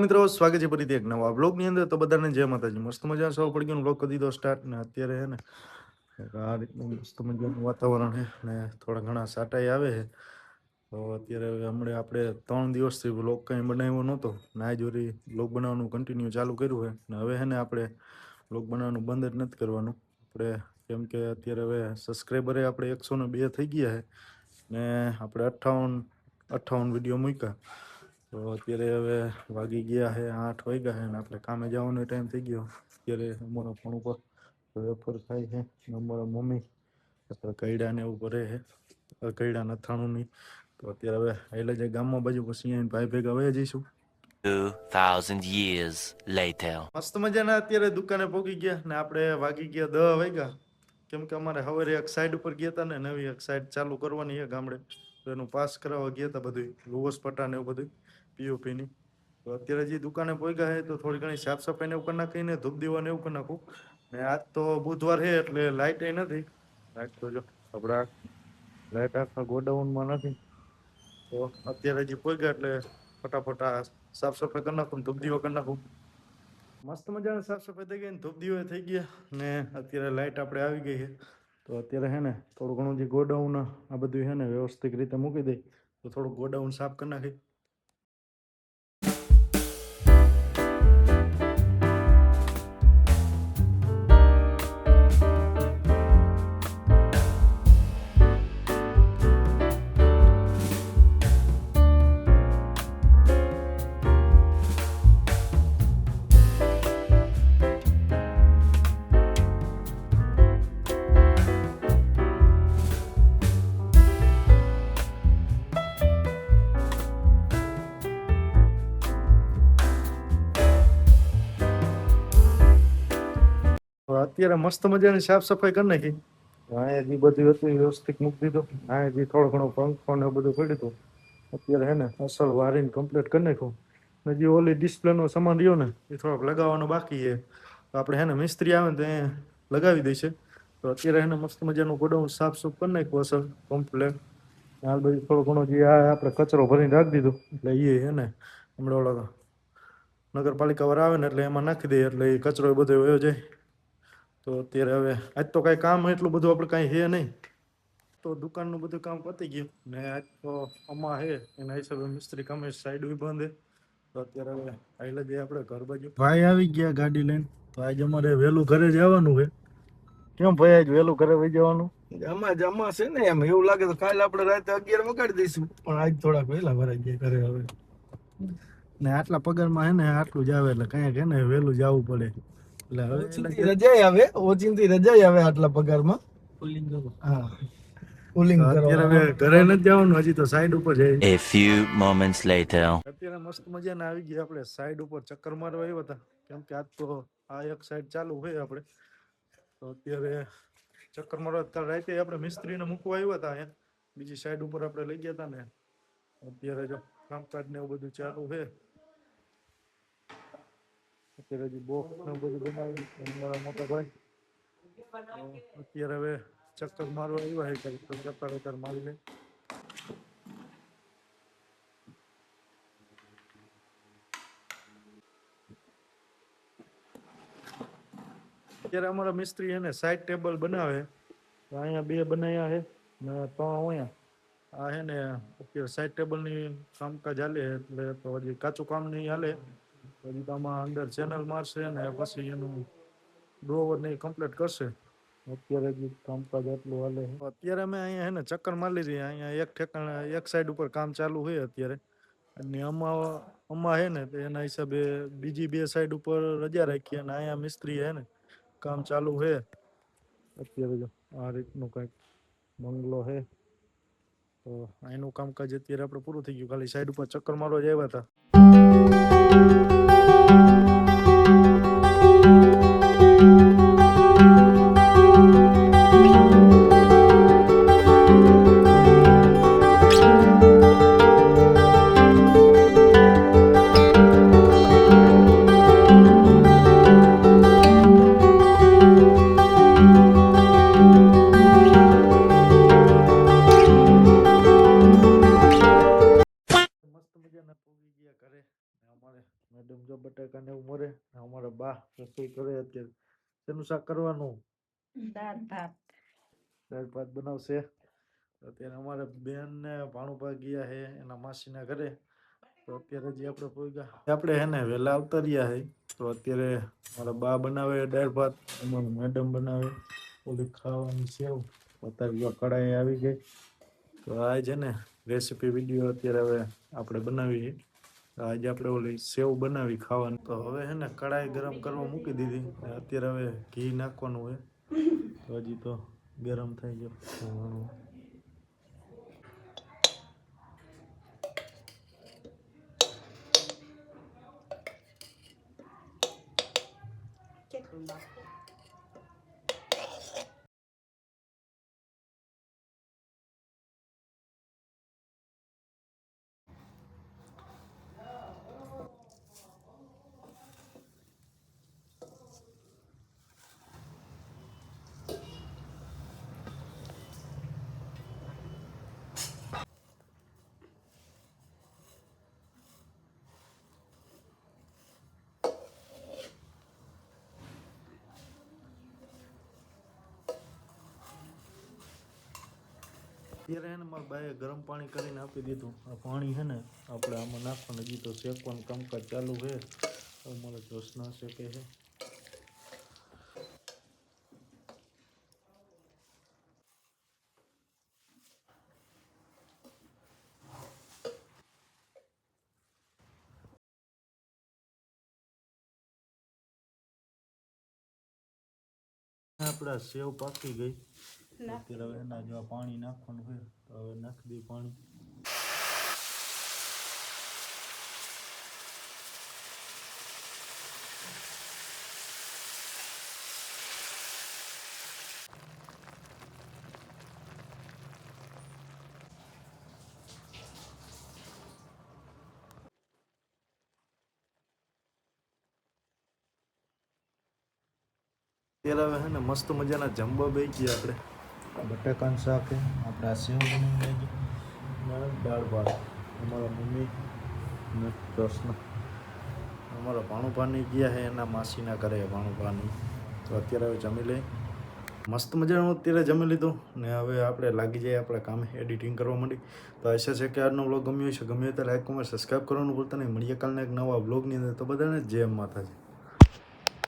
મિત્રો, સ્વાગત છે ફરીથી એક નવા બ્લોગની અંદર. તો બધાને જય માતાજી. મસ્ત મજા સૌ પડી ગયો બ્લોગ કરી દીધો સ્ટાર્ટ ને અત્યારે હે ને આ રીતનું મસ્ત મજાનું વાતાવરણ છે ને થોડા ઘણા સાટાઈ આવે છે. તો અત્યારે હમણાં આપણે 3 દિવસથી બ્લોગ કંઈ બનાવ્યો નહોતો ને આજ વળી બ્લોગ બનાવવાનું કન્ટિન્યુ ચાલુ કર્યું છે ને હવે હે ને આપણે બ્લોગ બનાવવાનું બંધ જ નથી કરવાનું આપણે, કેમ કે અત્યારે હવે સબસ્ક્રાઈબરે આપણે 102 થઈ ગયા છે ને આપણે 58 વિડીયો મૂક્યા. તો અત્યારે હવે વાગી ગયા છે 8 વાગ્યા છે ને આપણે કામે જવાનો ટાઈમ થઈ ગયો. અત્યારે અમારા ફોન ઉપર વેફર ખાય છે ને અમારા મમ્મી અત્યારે કૈડા ને એવું કરે છે, કૈડા નથાણુંની. તો અત્યારે હવે એટલે જે ગામમાં બાજુ પછી અહીં ભાઈ ભેગા વયા જઈશું. 2000 years later. મસ્ત મજાના અત્યારે દુકાને પહોંચી ગયા ને આપણે વાગી ગયા 10 વાગ્યા, કેમ કે અમારે હવે એક સાઈડ ઉપર ગયા હતા ને નવી એક સાઈડ ચાલુ કરવાની છે ગામડે, તો એનું પાસ કરાવવા ગયા હતા બધું લુવસ પટ્ટા ને એવું બધું પીઓપીની. તો અત્યારે જે દુકાને પહોંચ્યા છે તો થોડી ઘણી સાફ સફાઈ ને એવું કરી નાખીને ધૂપ દીવા ને એવું કરી નાખું. ને આજ તો બુધવાર છે એટલે લાઇટ નથી. લાઇટ તો જો આપણા લાઇટ આખા ગોડાઉનમાં નથી. તો અત્યારે જે પહોંચ્યા એટલે ફટાફટ આ સાફ સફાઈ કરી નાખું, ધૂપ દીવા કરી નાખું. મસ્ત મજાની સાફ સફાઈ થઈ ગઈ ને ધૂપ દીવા થઈ ગયા ને અત્યારે લાઇટ આપણે આવી ગઈ છે. તો અત્યારે હે ને થોડું ઘણું જે ગોડાઉન આ બધું છે ને વ્યવસ્થિત રીતે મૂકી દઈ તો થોડું ગોડાઉન સાફ કરી નાખી. અત્યારે મસ્ત મજાની સાફ સફાઈ કરી નાખી. અહીંયા જે બધું હતું વ્યવસ્થિત મૂકી દીધું. અહીંયા જે થોડો ઘણો પંખો ને બધું પડ્યું હતું અત્યારે હે ને અસલ વારીને કમ્પ્લીટ કરી નાખ્યું. ને જે ઓલી ડિસ્પ્લેનો સામાન રહ્યો ને એ થોડોક લગાવવાનો બાકી છે, તો આપણે હે ને મિસ્ત્રી આવે ને તો એ લગાવી દઈશે. તો અત્યારે હે ને મસ્ત મજાનું ગોડાઉન સાફ સુફ કરી નાખ્યું અસલ કમ્પ્લેટ. હાલ બધું થોડો ઘણો જે આ આપણે કચરો ભરીને રાખી દીધો એટલે એ હે ને હમણાં ઓલા નગરપાલિકા વાળા આવે ને એટલે એમાં નાખી દઈએ એટલે એ કચરો બધો વયો જાય. તો અત્યારે હવે આજ તો કાંઈ કામ એટલું બધું આપણે કાંઈ છે નહીં, તો દુકાનનું બધું કામ પતી ગયું ને આજ તો અમા છે એના હિસાબે મિસ્ત્રી કામે સાઈડ બી બંધ. તો અત્યારે હવે આઈલા જઈએ આપણે ઘર બાજુ. ભાઈ આવી ગયા ગાડી લઈને, તો આજે અમારે વહેલું ઘરે જવાનું છે. કેમ ભાઈ આજ વહેલું ઘરે વહી જવાનું? જમા છે ને એમ એવું લાગે તો કાલે આપણે રાતે 11 વગાડી દઈશું, પણ આજ થોડાક વહેલા ભરાઈ ગયા ઘરે. હવે ને આટલા પગારમાં હે ને આટલું જ આવે એટલે કાંઈક હે ને વહેલું જવું પડે. એટલે હવે રજા આવે, ઓચિંતી રજા આવે આટલા પગારમાં. હા, કુલિંગ અત્યારે હવે ઘરે નથી જવાનું, હજી તો સાઈડ ઉપર જઈએ. A few moments later. અત્યારે મસ્ત મજાના આવી ગયા આપણે સાઈડ ઉપર ચક્કર મારવા આવ્યા હતા, કેમ કે આજ તો આ એક સાઈડ ચાલુ હોય આપણે. તો અત્યારે ચક્કર મારવા અત્યારે રાતે આપણે મિસ્ત્રીને મૂકવા આવ્યા હતા અહીંયા બીજી સાઈડ ઉપર આપણે લઈ ગયા હતા ને. અત્યારે જો કામકાજ ને એવું બધું ચાલુ છે. અત્યારે હજી બોક્સ ને બધું બનાવી મારા મોટા ભાઈ. અત્યારે હવે ચક્કર મારવા આવ્યા છે તો ચક્કર મારી લે. અત્યારે અમારા મિસ્ત્રી એને સાઈડ ટેબલ બનાવે, તો અહીંયા 2 બનાવ્યા છે ને 3 અહીંયા. આ છે ને અત્યારે સાઈડ ટેબલની કામકાજ હાલે એટલે તો હજી કાચું કામ નહીં હાલે. હજી તો આમાં અંદર ચેનલ મારશે ને પછી એનું ડ્રોવર ને કમ્પ્લીટ કરશે. અત્યારે જ કામકાજ એટલું હાલે. અત્યારે અમે અહીંયા હે ને ચક્કર મારી લીધી. અહીંયા એક ઠેકાણે એક સાઈડ ઉપર કામ ચાલુ હોય અત્યારે, અને આમાં હે ને તો એના હિસાબે બીજી 2 સાઈડ ઉપર રજા રાખી અને અહીંયા મિસ્ત્રી હે ને કામ ચાલુ છે. અત્યારે જો આ રીતનું કંઈક બંગલો છે. તો એનું કામકાજ અત્યારે આપણે પૂરું થઈ ગયું, ખાલી સાઈડ ઉપર ચક્કર મારવા જ આવ્યા હતા. મસ્ત મજાના પોગી ગયા ઘરે. અમારે મેડમ કરે અત્યારે. શેનું શાક કરવાનું? દાળ ભાત. દાળ ભાત બનાવશે. અત્યારે અમારે બેન ને ભાણુભા ગયા છે એના માસીના ઘરે. તો અત્યારે જે આપણે પોઈગા આપણે હે ને વહેલા આવતા રહ્યા છે. તો અત્યારે મારા બા બનાવે દાળ ભાત, અમારી મેડમ બનાવે ઓલી ખાવાની સેવ. અત્યારે જો કઢાઈ આવી ગઈ. તો આ છે ને રેસીપી વિડીયો અત્યારે હવે આપણે બનાવીએ. આજે આપણે ઓલી સેવ બનાવી ખાવાની. તો હવે હે ને કઢાઈ ગરમ કરવા મૂકી દીધી. અત્યારે હવે ઘી નાખવાનું હોય. તો હજી તો ગરમ થઈ ગયો. કેટલું બાકી? અત્યારે હે ને મારા બાએ ગરમ પાણી કરીને આપી દીધું. આ પાણી છે ને આપણે આમાં નાખવાનું. હજી તો શેકવાનું કામકાજ ચાલુ છે. અમારે જોશના શેકે છે. આપણા સેવ પાકી ગઈ. અત્યારે હવે એના જો પાણી નાખવાનું છે. તો હવે નાખી દઈએ પાણી. અત્યારે હવે છે ને મસ્ત મજાના જમવા બેસી ગયા આપણે. બટાકાનું શાક છે, આપણે આ સેવ બનાવી દાળ ભાત. અમારા મમ્મી ને કૃષ્ણ અમારા ભાણુભાની ગયા છે એના માસીના ઘરે ભાણુભાની. તો અત્યારે હવે જમી લઈ. મસ્ત મજાનું અત્યારે જમી લીધું ને હવે આપણે લાગી જઈએ આપણે કામે એડિટિંગ કરવા માંડી. તો આશા છે કે આજનો વ્લોગ ગમ્યો હશે. ગમ્યો તો લાઈક, કોમેન્ટ, સબસ્ક્રાઈબ કરવાનું ભૂલતા નહીં. મળીએ કાલના એક નવા વ્લોગની અંદર. તો બધાને જય માતાજી.